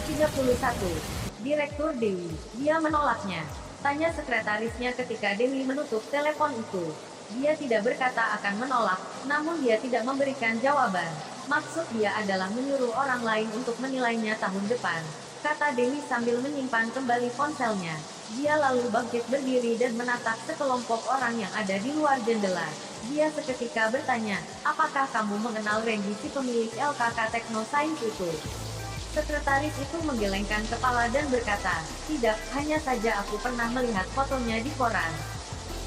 31. Direktur Dewi. Dia menolaknya. Tanya sekretarisnya ketika Dewi menutup telepon itu. Dia tidak berkata akan menolak, namun dia tidak memberikan jawaban. Maksud dia adalah menyuruh orang lain untuk menilainya tahun depan, kata Dewi sambil menyimpan kembali ponselnya. Dia lalu bangkit berdiri dan menatap sekelompok orang yang ada di luar jendela. Dia seketika bertanya, apakah kamu mengenal Randy, si pemilik LKK Technoscience itu? Sekretaris itu menggelengkan kepala dan berkata, tidak, hanya saja aku pernah melihat fotonya di koran.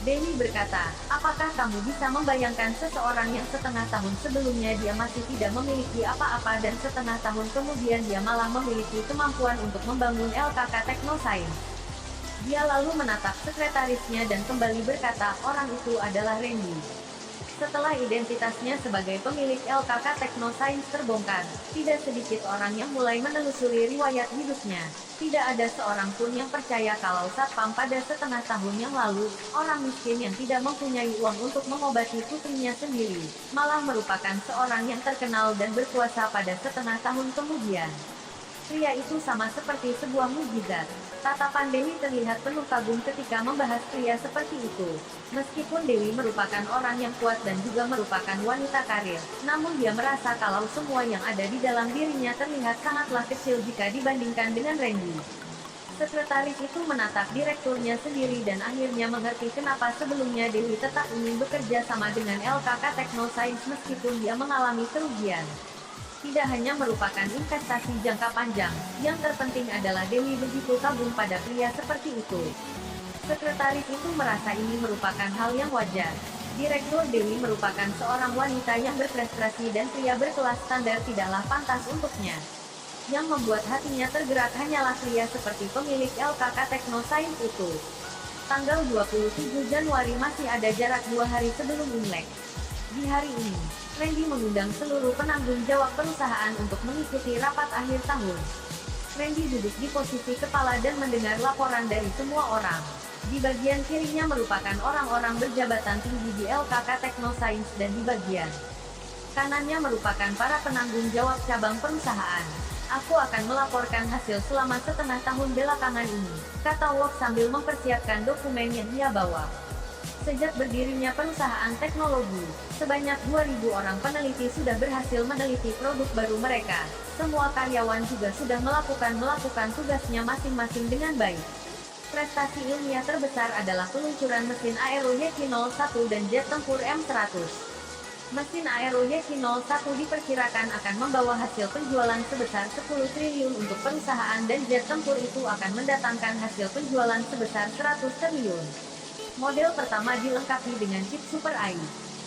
Dewi berkata, apakah kamu bisa membayangkan seseorang yang setengah tahun sebelumnya dia masih tidak memiliki apa-apa dan setengah tahun kemudian dia malah memiliki kemampuan untuk membangun LKK Technoscience? Dia lalu menatap sekretarisnya dan kembali berkata, orang itu adalah Randy. Setelah identitasnya sebagai pemilik LKK Technoscience terbongkar, tidak sedikit orang yang mulai menelusuri riwayat hidupnya. Tidak ada seorang pun yang percaya kalau satpam pada setengah tahun yang lalu, orang miskin yang tidak mempunyai uang untuk mengobati putrinya sendiri, malah merupakan seorang yang terkenal dan berkuasa pada setengah tahun kemudian. Pria itu sama seperti sebuah mukjizat. Tatapan Dewi terlihat penuh kagum ketika membahas pria seperti itu. Meskipun Dewi merupakan orang yang kuat dan juga merupakan wanita karir, namun dia merasa kalau semua yang ada di dalam dirinya terlihat sangatlah kecil jika dibandingkan dengan Randy. Sekretaris itu menatap direkturnya sendiri dan akhirnya mengerti kenapa sebelumnya Dewi tetap ingin bekerja sama dengan LKK Technoscience meskipun dia mengalami kerugian. Tidak hanya merupakan investasi jangka panjang, yang terpenting adalah Dewi begitu kagum pada pria seperti itu. Sekretaris itu merasa ini merupakan hal yang wajar. Direktur Dewi merupakan seorang wanita yang berprestasi dan pria berkelas standar tidaklah pantas untuknya. Yang membuat hatinya tergerak hanyalah pria seperti pemilik LKK Technoscience itu. Tanggal 27 Januari masih ada jarak 2 hari sebelum Imlek. Di hari ini, Randy mengundang seluruh penanggung jawab perusahaan untuk mengikuti rapat akhir tahun. Randy duduk di posisi kepala dan mendengar laporan dari semua orang. Di bagian kirinya merupakan orang-orang berjabatan tinggi di LKK Technoscience dan di bagian kanannya merupakan para penanggung jawab cabang perusahaan. Aku akan melaporkan hasil selama setengah tahun belakangan ini, kata Wolf sambil mempersiapkan dokumen yang dia bawa. Sejak berdirinya perusahaan teknologi, sebanyak 2.000 orang peneliti sudah berhasil meneliti produk baru mereka. Semua karyawan juga sudah melakukan tugasnya masing-masing dengan baik. Prestasi ilmiah terbesar adalah peluncuran mesin aero YK-01 dan jet tempur M100. Mesin aero YK-01 diperkirakan akan membawa hasil penjualan sebesar 10 triliun untuk perusahaan dan jet tempur itu akan mendatangkan hasil penjualan sebesar 100 triliun. Model pertama dilengkapi dengan chip Super AI.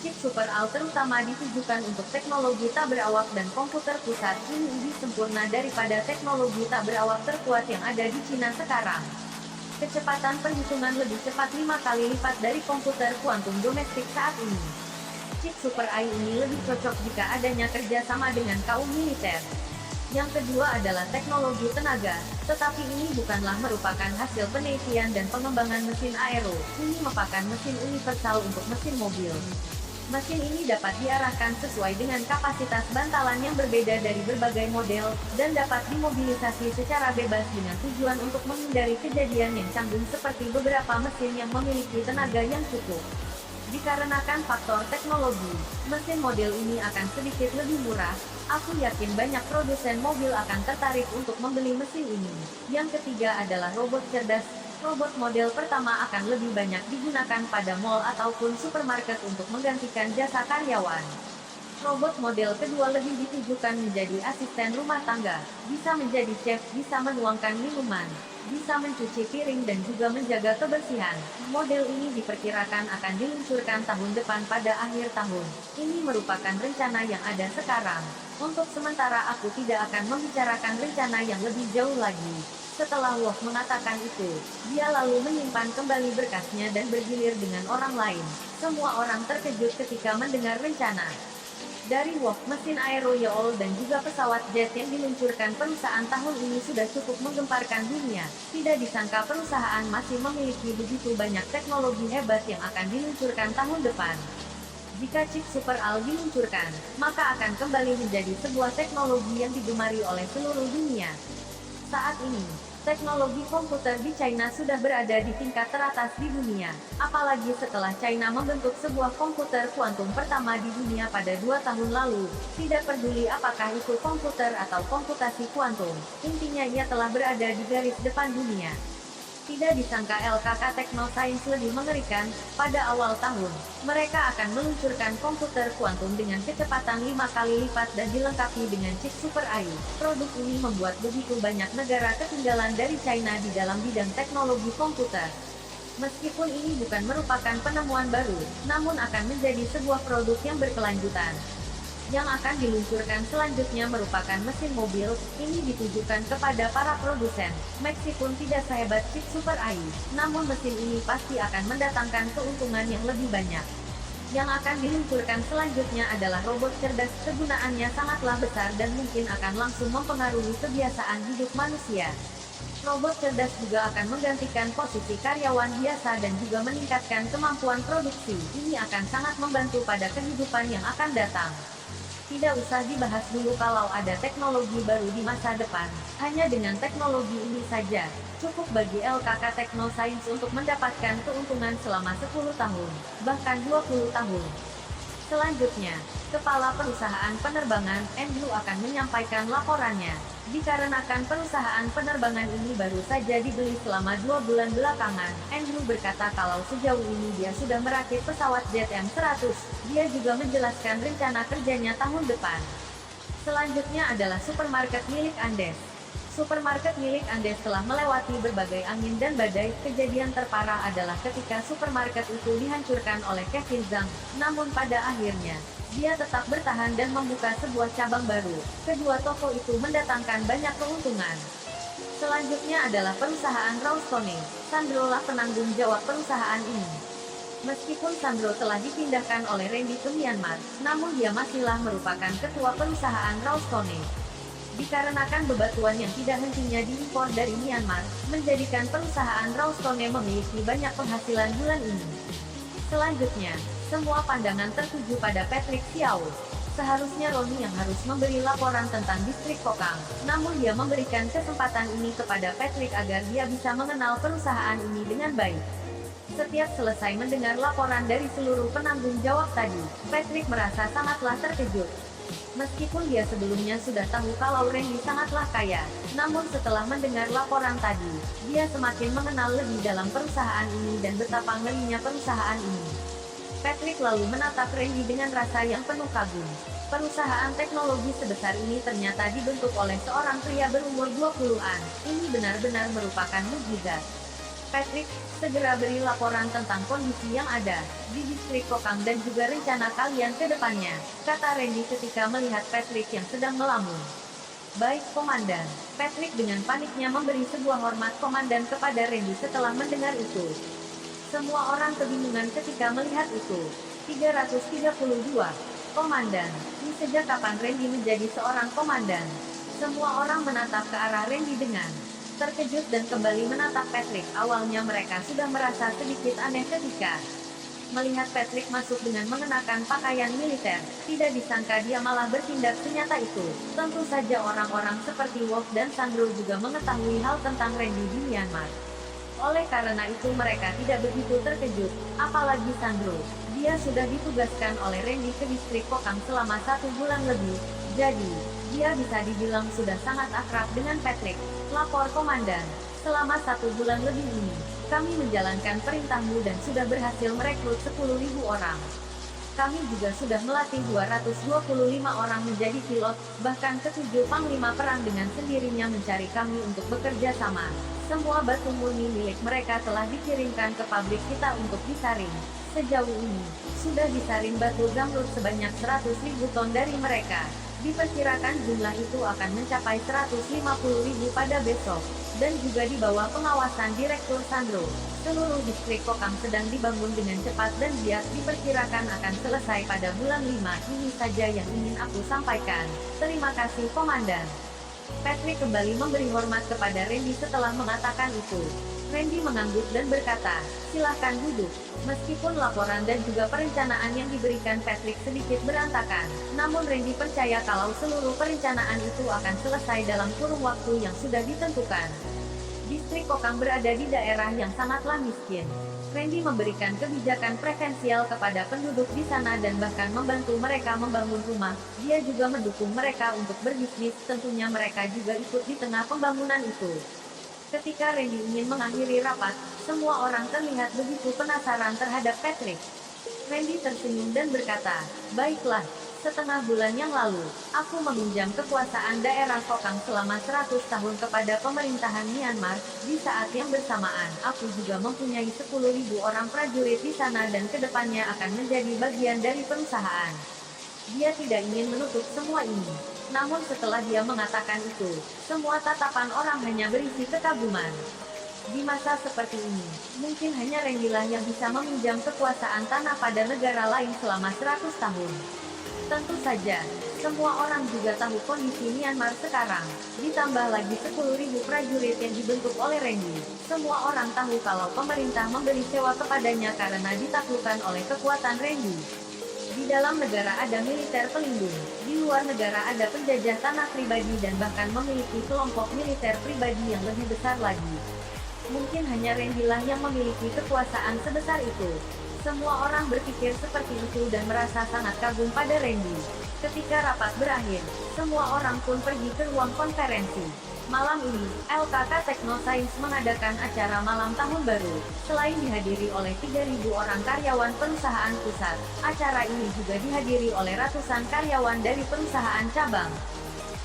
Chip Super AI terutama ditujukan untuk teknologi tak berawak dan komputer pusat. Ini lebih sempurna daripada teknologi tak berawak terkuat yang ada di Cina sekarang. Kecepatan perhitungan lebih cepat 5 kali lipat dari komputer kuantum domestik saat ini. Chip Super AI ini lebih cocok jika adanya kerjasama dengan kaum militer. Yang kedua adalah teknologi tenaga, tetapi ini bukanlah merupakan hasil penelitian dan pengembangan mesin aero. Ini merupakan mesin universal untuk mesin mobil. Mesin ini dapat diarahkan sesuai dengan kapasitas bantalan yang berbeda dari berbagai model, dan dapat dimobilisasi secara bebas dengan tujuan untuk menghindari kejadian yang canggung seperti beberapa mesin yang memiliki tenaga yang cukup. Dikarenakan faktor teknologi, mesin model ini akan sedikit lebih murah. Aku yakin banyak produsen mobil akan tertarik untuk membeli mesin ini. Yang ketiga adalah robot cerdas. Robot model pertama akan lebih banyak digunakan pada mall ataupun supermarket untuk menggantikan jasa karyawan. Robot model kedua lebih ditujukan menjadi asisten rumah tangga, bisa menjadi chef, bisa menuangkan minuman, bisa mencuci piring dan juga menjaga kebersihan. Model ini diperkirakan akan diluncurkan tahun depan pada akhir tahun. Ini merupakan rencana yang ada sekarang. Untuk sementara aku tidak akan membicarakan rencana yang lebih jauh lagi. Setelah Wolf mengatakan itu, dia lalu menyimpan kembali berkasnya dan bergilir dengan orang lain. Semua orang terkejut ketika mendengar rencana dari Wolf. Mesin aero Yaol dan juga pesawat jet yang diluncurkan perusahaan tahun ini sudah cukup menggemparkan dunia. Tidak disangka perusahaan masih memiliki begitu banyak teknologi hebat yang akan diluncurkan tahun depan. Jika chip Super AI diluncurkan, maka akan kembali menjadi sebuah teknologi yang digemari oleh seluruh dunia. Saat ini, teknologi komputer di China sudah berada di tingkat teratas di dunia, apalagi setelah China membentuk sebuah komputer kuantum pertama di dunia pada 2 tahun lalu. Tidak peduli apakah itu komputer atau komputasi kuantum, intinya ia telah berada di garis depan dunia. Tidak disangka LKK Technoscience lebih mengerikan. Pada awal tahun, mereka akan meluncurkan komputer kuantum dengan kecepatan 5 kali lipat dan dilengkapi dengan chip Super AI. Produk ini membuat begitu banyak negara ketinggalan dari China di dalam bidang teknologi komputer. Meskipun ini bukan merupakan penemuan baru, namun akan menjadi sebuah produk yang berkelanjutan. Yang akan diluncurkan selanjutnya merupakan mesin mobil. Ini ditujukan kepada para produsen. Meskipun tidak sehebat chip Super AI, namun mesin ini pasti akan mendatangkan keuntungan yang lebih banyak. Yang akan diluncurkan selanjutnya adalah robot cerdas. Kegunaannya sangatlah besar dan mungkin akan langsung mempengaruhi kebiasaan hidup manusia. Robot cerdas juga akan menggantikan posisi karyawan biasa dan juga meningkatkan kemampuan produksi. Ini akan sangat membantu pada kehidupan yang akan datang. Tidak usah dibahas dulu kalau ada teknologi baru di masa depan. Hanya dengan teknologi ini saja, cukup bagi LKK Technoscience untuk mendapatkan keuntungan selama 10 tahun, bahkan 20 tahun. Selanjutnya, Kepala Perusahaan Penerbangan, Andrew akan menyampaikan laporannya. Dikarenakan perusahaan penerbangan ini baru saja dibeli selama 2 bulan belakangan, Andrew berkata kalau sejauh ini dia sudah merakit pesawat jet M100. Dia juga menjelaskan rencana kerjanya tahun depan. Selanjutnya adalah supermarket milik Andes. Supermarket milik Andes telah melewati berbagai angin dan badai. Kejadian terparah adalah ketika supermarket itu dihancurkan oleh Kevin Zhang, namun pada akhirnya, dia tetap bertahan dan membuka sebuah cabang baru. Kedua toko itu mendatangkan banyak keuntungan. Selanjutnya adalah perusahaan Rawstone. Sandro lah penanggung jawab perusahaan ini. Meskipun Sandro telah dipindahkan oleh Randy ke Myanmar, namun dia masihlah merupakan ketua perusahaan Rawstone. Dikarenakan bebatuan yang tidak hentinya diimpor dari Myanmar, menjadikan perusahaan Rawstone memiliki banyak penghasilan bulan ini. Selanjutnya, semua pandangan tertuju pada Patrick Xiao. Seharusnya Ronnie yang harus memberi laporan tentang distrik Kokang, namun dia memberikan kesempatan ini kepada Patrick agar dia bisa mengenal perusahaan ini dengan baik. Setiap selesai mendengar laporan dari seluruh penanggung jawab tadi, Patrick merasa sangatlah terkejut. Meskipun dia sebelumnya sudah tahu kalau Randy sangatlah kaya, namun setelah mendengar laporan tadi, dia semakin mengenal lebih dalam perusahaan ini dan betapa ngerinya perusahaan ini. Patrick lalu menatap Randy dengan rasa yang penuh kagum. Perusahaan teknologi sebesar ini ternyata dibentuk oleh seorang pria berumur 20-an. Ini benar-benar merupakan mukjizat. Patrick, segera beri laporan tentang kondisi yang ada di distrik Kokang dan juga rencana kalian ke depannya, kata Randy ketika melihat Patrick yang sedang melamun. Baik, Komandan. Patrick dengan paniknya memberi sebuah hormat komandan kepada Randy setelah mendengar itu. Semua orang kebingungan ketika melihat itu. 332. Komandan. Ini sejak kapan Randy menjadi seorang komandan? Semua orang menatap ke arah Randy dengan terkejut dan kembali menatap Patrick. Awalnya mereka sudah merasa sedikit aneh ketika melihat Patrick masuk dengan mengenakan pakaian militer. Tidak disangka dia malah bertindak senyata itu. Tentu saja orang-orang seperti Wolf dan Sandro juga mengetahui hal tentang Randy di Myanmar. Oleh karena itu mereka tidak begitu terkejut, apalagi Sandro. Dia sudah ditugaskan oleh Randy ke distrik Kokang selama 1 bulan lebih, jadi, dia bisa dibilang sudah sangat akrab dengan Patrick. Lapor Komandan, selama 1 bulan lebih ini, kami menjalankan perintahmu dan sudah berhasil merekrut 10.000 orang. Kami juga sudah melatih 225 orang menjadi pilot, bahkan ke-7 panglima perang dengan sendirinya mencari kami untuk bekerja sama. Semua batu murni milik mereka telah dikirimkan ke pabrik kita untuk disaring. Sejauh ini, sudah disaring batu zamrud sebanyak 100.000 ton dari mereka. Diperkirakan jumlah itu akan mencapai 150.000 pada besok, dan juga di bawah pengawasan Direktur Sandro. Seluruh distrik Kokang sedang dibangun dengan cepat dan giat, diperkirakan akan selesai pada bulan 5. Ini saja yang ingin aku sampaikan. Terima kasih Komandan. Patrick kembali memberi hormat kepada Randy setelah mengatakan itu. Randy mengangguk dan berkata, "Silahkan duduk." Meskipun laporan dan juga perencanaan yang diberikan Patrick sedikit berantakan, namun Randy percaya kalau seluruh perencanaan itu akan selesai dalam kurun waktu yang sudah ditentukan. Distrik Kokang berada di daerah yang sangatlah miskin. Randy memberikan kebijakan preferensial kepada penduduk di sana dan bahkan membantu mereka membangun rumah. Dia juga mendukung mereka untuk berbisnis, tentunya mereka juga ikut di tengah pembangunan itu. Ketika Randy ingin mengakhiri rapat, semua orang terlihat begitu penasaran terhadap Patrick. Randy tersenyum dan berkata, "Baiklah, setengah bulan yang lalu, aku meminjam kekuasaan daerah Kokang selama 100 tahun kepada pemerintahan Myanmar. Di saat yang bersamaan, aku juga mempunyai 10.000 orang prajurit di sana dan kedepannya akan menjadi bagian dari perusahaan." Dia tidak ingin menutup semua ini. Namun setelah dia mengatakan itu, semua tatapan orang hanya berisi kekaguman. Di masa seperti ini, mungkin hanya Randy lah yang bisa meminjam kekuasaan tanah pada negara lain selama 100 tahun. Tentu saja, semua orang juga tahu kondisi Myanmar sekarang. Ditambah lagi 10.000 prajurit yang dibentuk oleh Randy. Semua orang tahu kalau pemerintah memberi sewa kepadanya karena ditaklukkan oleh kekuatan Randy. Di dalam negara ada militer pelindung, di luar negara ada penjajah tanah pribadi dan bahkan memiliki kelompok militer pribadi yang lebih besar lagi. Mungkin hanya Randy lah yang memiliki kekuasaan sebesar itu. Semua orang berpikir seperti itu dan merasa sangat kagum pada Randy. Ketika rapat berakhir, semua orang pun pergi ke ruang konferensi. Malam ini, LKK Teknoscience mengadakan acara malam tahun baru. Selain dihadiri oleh 3.000 orang karyawan perusahaan pusat, acara ini juga dihadiri oleh ratusan karyawan dari perusahaan cabang.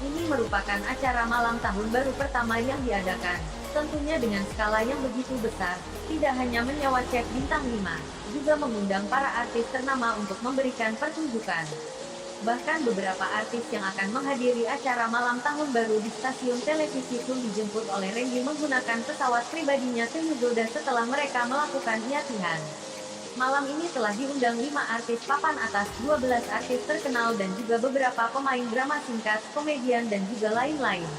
Ini merupakan acara malam tahun baru pertama yang diadakan. Tentunya dengan skala yang begitu besar, tidak hanya menyewa chef bintang 5, juga mengundang para artis ternama untuk memberikan pertunjukan. Bahkan beberapa artis yang akan menghadiri acara malam tahun baru di stasiun televisi pun dijemput oleh Randy menggunakan pesawat pribadinya ke Yugoda setelah mereka melakukan latihan. Malam ini telah diundang 5 artis papan atas, 12 artis terkenal dan juga beberapa pemain drama singkat, komedian dan juga lain-lain.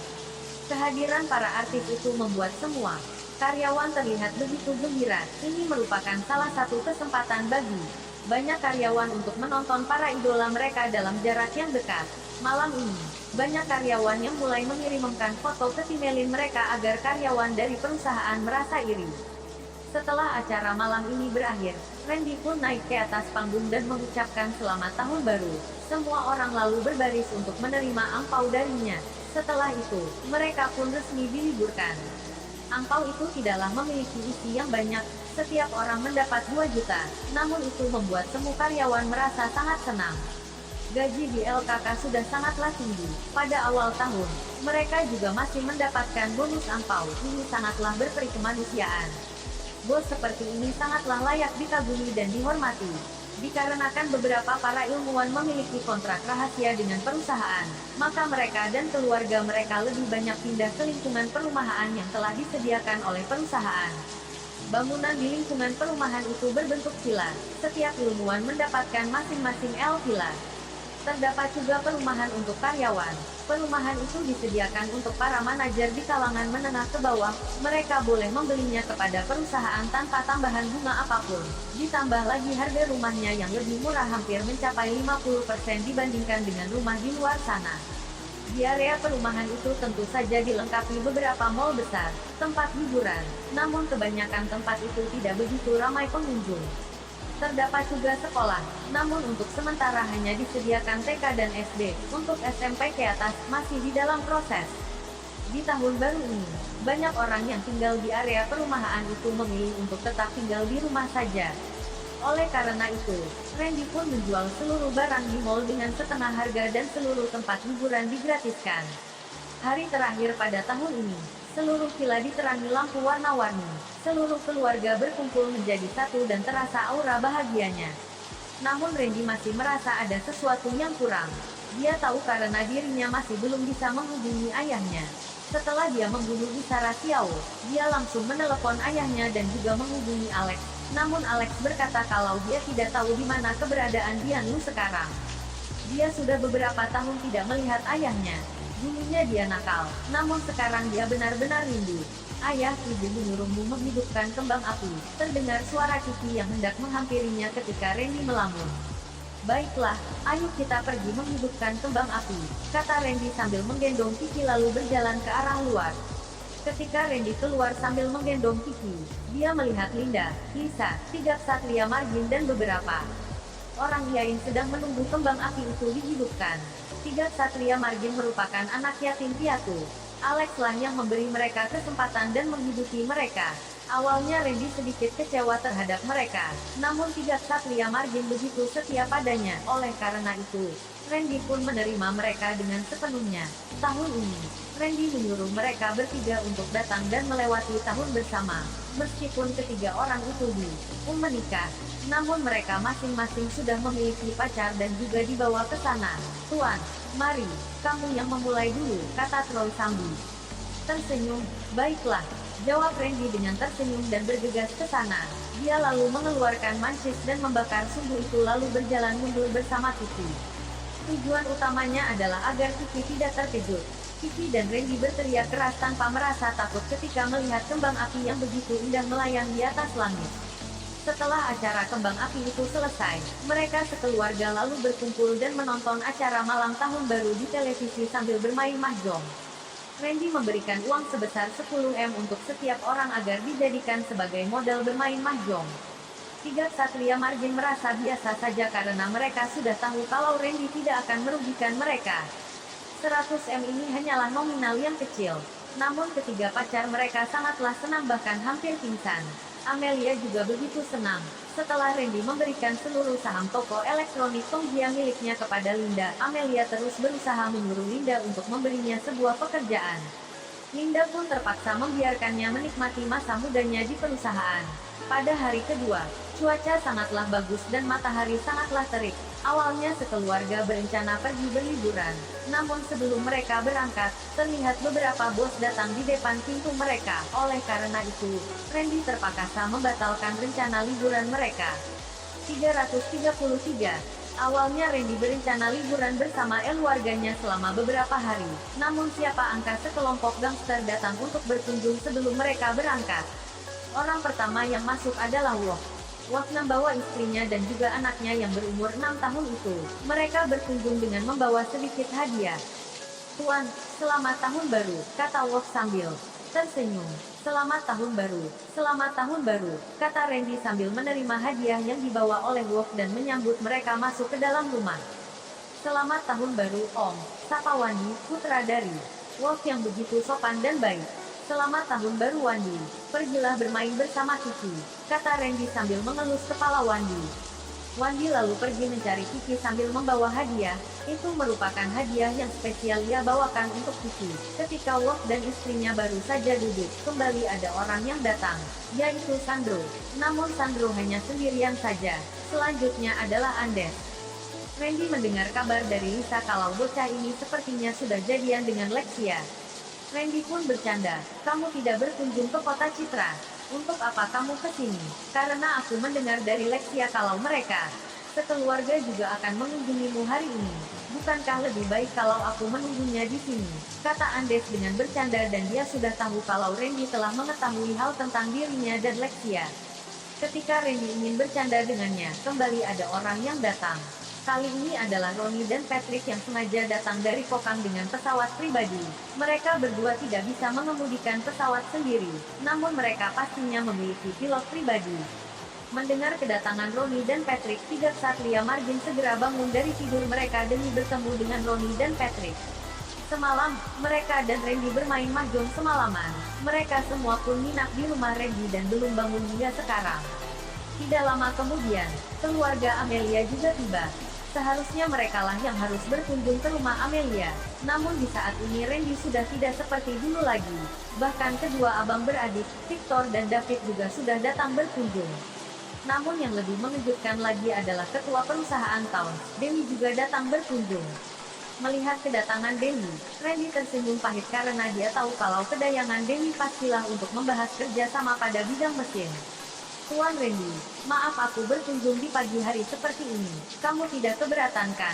Kehadiran para artis itu membuat semua karyawan terlihat begitu gembira. Ini merupakan salah satu kesempatan bagi banyak karyawan untuk menonton para idola mereka dalam jarak yang dekat. Malam ini, banyak karyawan yang mulai mengirimkan foto ke emailin mereka agar karyawan dari perusahaan merasa iri. Setelah acara malam ini berakhir, Randy pun naik ke atas panggung dan mengucapkan selamat tahun baru. Semua orang lalu berbaris untuk menerima angpau darinya. Setelah itu, mereka pun resmi diliburkan. Angpau itu tidaklah memiliki isi yang banyak, setiap orang mendapat 2 juta, namun itu membuat semua karyawan merasa sangat senang. Gaji di LKK sudah sangatlah tinggi. Pada awal tahun, mereka juga masih mendapatkan bonus angpau. Ini sangatlah berperi kemanusiaan. Bos seperti ini sangatlah layak dikagumi dan dihormati. Dikarenakan beberapa para ilmuwan memiliki kontrak rahasia dengan perusahaan, maka mereka dan keluarga mereka lebih banyak pindah ke lingkungan perumahan yang telah disediakan oleh perusahaan. Bangunan di lingkungan perumahan itu berbentuk villa. Setiap ilmuwan mendapatkan masing-masing villa. Terdapat juga perumahan untuk karyawan. Perumahan itu disediakan untuk para manajer di kalangan menengah ke bawah. Mereka boleh membelinya kepada perusahaan tanpa tambahan bunga apapun. Ditambah lagi harga rumahnya yang lebih murah, hampir mencapai 50% dibandingkan dengan rumah di luar sana. Di area perumahan itu tentu saja dilengkapi beberapa mal besar, tempat hiburan, namun kebanyakan tempat itu tidak begitu ramai pengunjung. Terdapat juga sekolah, namun untuk sementara hanya disediakan TK dan SD, untuk SMP ke atas masih di dalam proses. Di tahun baru ini, banyak orang yang tinggal di area perumahan itu memilih untuk tetap tinggal di rumah saja. Oleh karena itu, Randy pun menjual seluruh barang di mall dengan setengah harga dan seluruh tempat hiburan digratiskan. Hari terakhir pada tahun ini, seluruh villa diterangi lampu warna-warni. Seluruh keluarga berkumpul menjadi satu dan terasa aura bahagianya. Namun Randy masih merasa ada sesuatu yang kurang. Dia tahu karena dirinya masih belum bisa menghubungi ayahnya. Setelah dia membunuh Isara Xiao, dia langsung menelepon ayahnya dan juga menghubungi Alex. Namun Alex berkata kalau dia tidak tahu di mana keberadaan Dian Lu sekarang. Dia sudah beberapa tahun tidak melihat ayahnya. Dulunya dia nakal, namun sekarang dia benar-benar rindu. Ayah, ibu menyuruhmu menghidupkan kembang api. Terdengar suara Kiki yang hendak menghampirinya ketika Randy melamun. Baiklah, ayo kita pergi menghidupkan kembang api, kata Randy sambil menggendong Kiki lalu berjalan ke arah luar. Ketika Randy keluar sambil menggendong Kiki, dia melihat Linda, Lisa, 3 ksatria margin dan beberapa orang lain sedang menunggu kembang api itu dihidupkan. 3 ksatria margin merupakan anak yatim piatu. Alex lah yang memberi mereka kesempatan dan menghidupi mereka. Awalnya Randy sedikit kecewa terhadap mereka, namun 3 ksatria margin begitu setia padanya. Oleh karena itu, Randy pun menerima mereka dengan sepenuhnya. Tahun ini, Randy menyuruh mereka bertiga untuk datang dan melewati tahun bersama. Meskipun ketiga orang itu belum menikah, namun mereka masing-masing sudah memiliki pacar dan juga dibawa ke sana. Tuan, mari, kamu yang memulai dulu, kata Troy sambil tersenyum. Baiklah, jawab Randy dengan tersenyum dan bergegas ke sana. Dia lalu mengeluarkan mancis dan membakar sumbu itu lalu berjalan mundur bersama Kiki. Tujuan utamanya adalah agar Kiki tidak terkejut. Kiki dan Randy berteriak keras tanpa merasa takut ketika melihat kembang api yang begitu indah melayang di atas langit. Setelah acara kembang api itu selesai, mereka sekeluarga lalu berkumpul dan menonton acara malam tahun baru di televisi sambil bermain mahjong. Randy memberikan uang sebesar 10 M untuk setiap orang agar dijadikan sebagai modal bermain mahjong. 3 ksatria margin merasa biasa saja karena mereka sudah tahu kalau Randy tidak akan merugikan mereka. 100 M ini hanyalah nominal yang kecil. Namun ketiga pacar mereka sangatlah senang bahkan hampir pingsan. Amelia juga begitu senang. Setelah Randy memberikan seluruh saham toko elektronik Tongjia miliknya kepada Linda, Amelia terus berusaha menyuruh Linda untuk memberinya sebuah pekerjaan. Linda pun terpaksa membiarkannya menikmati masa mudanya di perusahaan. Pada hari kedua, cuaca sangatlah bagus dan matahari sangatlah terik. Awalnya sekeluarga berencana pergi berliburan. Namun sebelum mereka berangkat, terlihat beberapa bos datang di depan pintu mereka. Oleh karena itu, Randy terpaksa membatalkan rencana liburan mereka. 333. Awalnya Randy berencana liburan bersama keluarganya selama beberapa hari. Namun siapa angka sekelompok gangster datang untuk berkunjung sebelum mereka berangkat. Orang pertama yang masuk adalah Wolf. Wolf membawa istrinya dan juga anaknya yang berumur 6 tahun itu. Mereka berkunjung dengan membawa sedikit hadiah. Tuan, selamat tahun baru, kata Wolf sambil tersenyum. Selamat tahun baru, selamat tahun baru, kata Randy sambil menerima hadiah yang dibawa oleh Wolf dan menyambut mereka masuk ke dalam rumah. Selamat tahun baru, Om, sapa Wandi, putra dari Wolf yang begitu sopan dan baik. Selamat tahun baru Wandi, pergilah bermain bersama Kiki, kata Randy sambil mengelus kepala Wandi. Wandi lalu pergi mencari Kiki sambil membawa hadiah. Itu merupakan hadiah yang spesial dia bawakan untuk Kiki. Ketika Wolf dan istrinya baru saja duduk, kembali ada orang yang datang, yaitu Sandro. Namun Sandro hanya sendirian saja. Selanjutnya adalah Andes. Randy mendengar kabar dari Lisa kalau bocah ini sepertinya sudah jadian dengan Lexia. Randy pun bercanda, kamu tidak berkunjung ke kota Citra. Untuk apa kamu ke sini? Karena aku mendengar dari Lexia kalau mereka sekeluarga juga akan mengunjungimu hari ini. Bukankah lebih baik kalau aku menunggunya di sini? Kata Andes dengan bercanda dan dia sudah tahu kalau Randy telah mengetahui hal tentang dirinya dan Lexia. Ketika Randy ingin bercanda dengannya, kembali ada orang yang datang. Kali ini adalah Ronnie dan Patrick yang sengaja datang dari Kokang dengan pesawat pribadi. Mereka berdua tidak bisa mengemudikan pesawat sendiri, namun mereka pastinya memiliki pilot pribadi. Mendengar kedatangan Ronnie dan Patrick, 3 ksatria margin segera bangun dari tidur mereka demi bertemu dengan Ronnie dan Patrick. Semalam, mereka dan Randy bermain mahjong semalaman. Mereka semua pun nginap di rumah Randy dan belum bangun hingga sekarang. Tidak lama kemudian, keluarga Amelia juga tiba. Seharusnya merekalah yang harus berkunjung ke rumah Amelia. Namun di saat ini Randy sudah tidak seperti dulu lagi. Bahkan kedua abang beradik, Victor dan David juga sudah datang berkunjung. Namun yang lebih mengejutkan lagi adalah ketua perusahaan Town, Dewi juga datang berkunjung. Melihat kedatangan Dewi, Randy tersenyum pahit karena dia tahu kalau kedatangan Dewi pastilah untuk membahas kerjasama pada bidang mesin. Tuan Randy, maaf aku berkunjung di pagi hari seperti ini. Kamu tidak keberatan kan?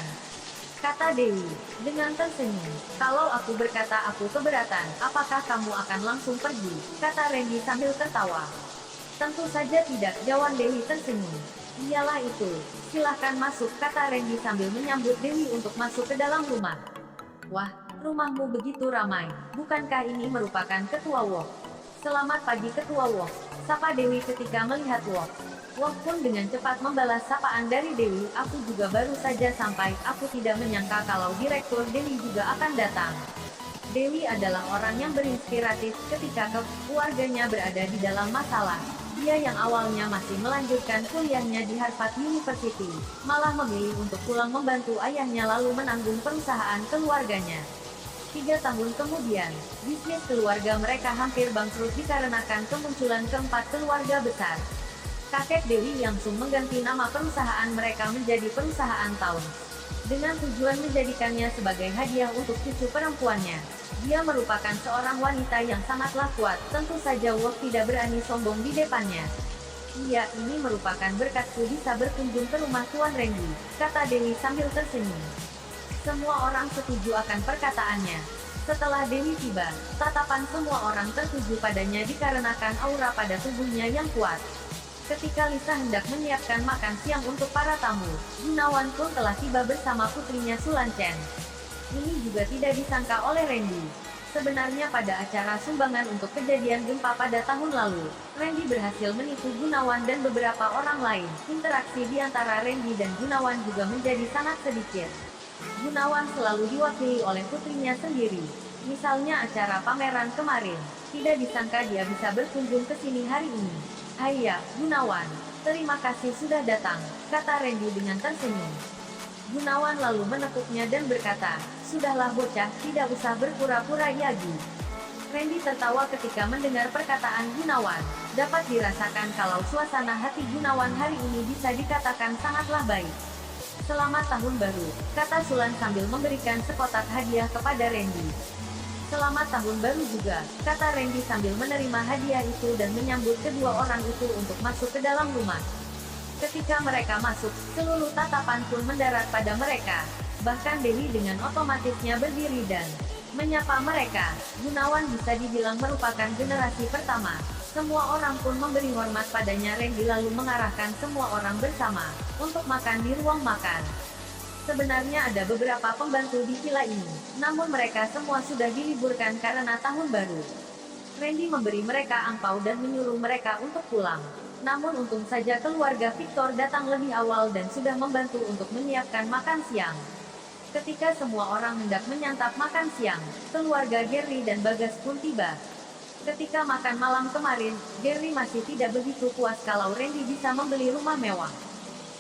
kata Dewi, dengan tersenyum. Kalau aku berkata aku keberatan, apakah kamu akan langsung pergi? Kata Randy sambil tertawa. Tentu saja tidak, jawab Dewi tersenyum. Iyalah itu. Silahkan masuk, kata Randy sambil menyambut Dewi untuk masuk ke dalam rumah. Wah, rumahmu begitu ramai. Bukankah ini merupakan Ketua Wok? Selamat pagi Ketua Wok, sapa Dewi ketika melihat Wok. Wok pun dengan cepat membalas sapaan dari Dewi. Aku juga baru saja sampai, aku tidak menyangka kalau Direktur Dewi juga akan datang. Dewi adalah orang yang berinspiratif ketika keluarganya berada di dalam masalah. Dia yang awalnya masih melanjutkan kuliahnya di Harvard University, malah memilih untuk pulang membantu ayahnya lalu menanggung perusahaan keluarganya. 3 tahun kemudian, bisnis keluarga mereka hampir bangkrut dikarenakan kemunculan keempat keluarga besar. Kakek Dewi langsung mengganti nama perusahaan mereka menjadi Perusahaan Taun, dengan tujuan menjadikannya sebagai hadiah untuk cucu perempuannya. Dia merupakan seorang wanita yang sangatlah kuat, tentu saja Wok tidak berani sombong di depannya. Iya, ini merupakan berkatku bisa berkunjung ke rumah Tuan Randy, kata Dewi sambil tersenyum. Semua orang setuju akan perkataannya. Setelah Dewi tiba, tatapan semua orang tertuju padanya dikarenakan aura pada tubuhnya yang kuat. Ketika Lisa hendak menyiapkan makan siang untuk para tamu, Gunawan pun telah tiba bersama putrinya Sulan Chen. Ini juga tidak disangka oleh Randy. Sebenarnya pada acara sumbangan untuk kejadian gempa pada tahun lalu, Randy berhasil menipu Gunawan dan beberapa orang lain. Interaksi di antara Randy dan Gunawan juga menjadi sangat sedikit. Gunawan selalu diwakili oleh putrinya sendiri. Misalnya acara pameran kemarin, tidak disangka dia bisa berkunjung ke sini hari ini. Haiya, Gunawan, terima kasih sudah datang, kata Randy dengan tersenyum. Gunawan lalu menepuknya dan berkata, sudahlah bocah, tidak usah berpura-pura lagi. Randy tertawa ketika mendengar perkataan Gunawan. Dapat dirasakan kalau suasana hati Gunawan hari ini bisa dikatakan sangatlah baik. Selamat tahun baru, kata Sulan sambil memberikan sekotak hadiah kepada Randy. Selamat tahun baru juga, kata Randy sambil menerima hadiah itu dan menyambut kedua orang itu untuk masuk ke dalam rumah. Ketika mereka masuk, seluruh tatapan pun mendarat pada mereka. Bahkan Dewi dengan otomatisnya berdiri dan menyapa mereka. Gunawan bisa dibilang merupakan generasi pertama. Semua orang pun memberi hormat padanya. Randy lalu mengarahkan semua orang bersama untuk makan di ruang makan. Sebenarnya ada beberapa pembantu di villa ini, namun mereka semua sudah diliburkan karena tahun baru. Randy memberi mereka angpau dan menyuruh mereka untuk pulang. Namun untung saja keluarga Victor datang lebih awal dan sudah membantu untuk menyiapkan makan siang. Ketika semua orang hendak menyantap makan siang, keluarga Gary dan Bagas pun tiba. Ketika makan malam kemarin, Gary masih tidak begitu puas kalau Randy bisa membeli rumah mewah.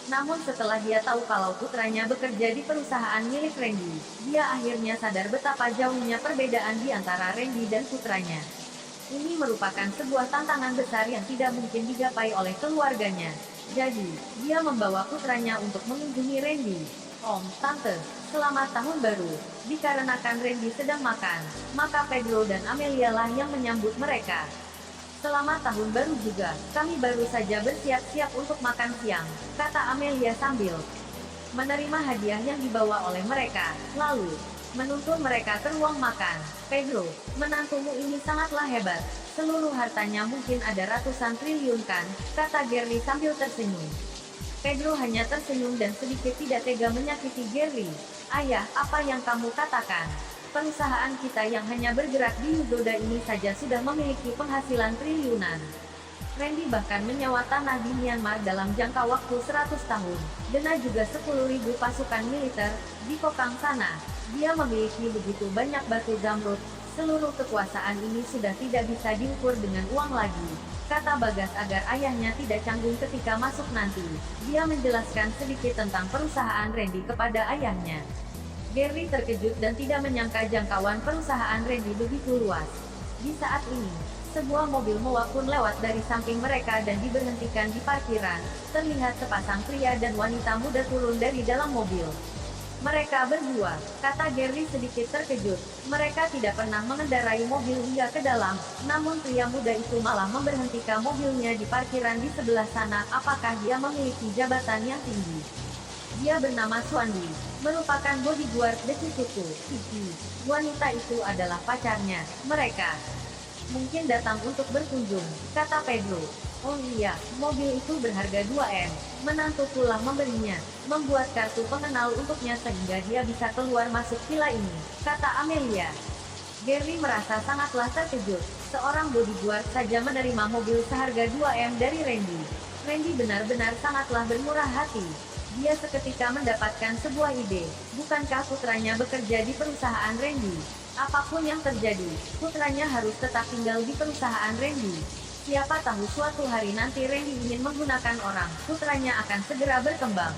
Namun setelah dia tahu kalau putranya bekerja di perusahaan milik Randy, dia akhirnya sadar betapa jauhnya perbedaan di antara Randy dan putranya. Ini merupakan sebuah tantangan besar yang tidak mungkin digapai oleh keluarganya. Jadi, dia membawa putranya untuk mengunjungi Randy. Om, Tante, selamat tahun baru. Dikarenakan Randy sedang makan, maka Pedro dan Amelia lah yang menyambut mereka. Selamat tahun baru juga, kami baru saja bersiap-siap untuk makan siang, kata Amelia sambil menerima hadiah yang dibawa oleh mereka, lalu menuntun mereka ke ruang makan. Pedro, menantumu ini sangatlah hebat. Seluruh hartanya mungkin ada ratusan triliun kan, kata Gary sambil tersenyum. Pedro hanya tersenyum dan sedikit tidak tega menyakiti Gary. Ayah, apa yang kamu katakan? Perusahaan kita yang hanya bergerak di Yugoda ini saja sudah memiliki penghasilan triliunan. Randy bahkan menyewa tanah di Myanmar dalam jangka waktu 100 tahun. Dena juga 10.000 pasukan militer di Kokang sana. Dia memiliki begitu banyak batu zamrud. Seluruh kekuasaan ini sudah tidak bisa diukur dengan uang lagi, kata Bagas agar ayahnya tidak canggung ketika masuk nanti. Dia menjelaskan sedikit tentang perusahaan Randy kepada ayahnya. Gary terkejut dan tidak menyangka jangkauan perusahaan Randy begitu luas. Di saat ini, sebuah mobil mewah pun lewat dari samping mereka dan diberhentikan di parkiran. Terlihat sepasang pria dan wanita muda turun dari dalam mobil. Mereka berdua, kata Gary sedikit terkejut. Mereka tidak pernah mengendarai mobil hingga ke dalam, namun pria muda itu malah memberhentikan mobilnya di parkiran di sebelah sana. Apakah dia memiliki jabatan yang tinggi? Dia bernama Swandy, merupakan bodyguard becucuku. Iki, wanita itu adalah pacarnya. Mereka mungkin datang untuk berkunjung, kata Pedro. Oh iya, mobil itu berharga 2 M. Menantukulah membelinya, membuat kartu pengenal untuknya sehingga dia bisa keluar masuk villa ini, kata Amelia. Gary merasa sangatlah terkejut. Seorang bodyguard saja menerima mobil seharga 2 M dari Randy. Randy benar-benar sangatlah bermurah hati. Dia seketika mendapatkan sebuah ide. Bukankah putranya bekerja di perusahaan Randy? Apapun yang terjadi, putranya harus tetap tinggal di perusahaan Randy. Siapa tahu suatu hari nanti Randy ingin menggunakan orang, putranya akan segera berkembang.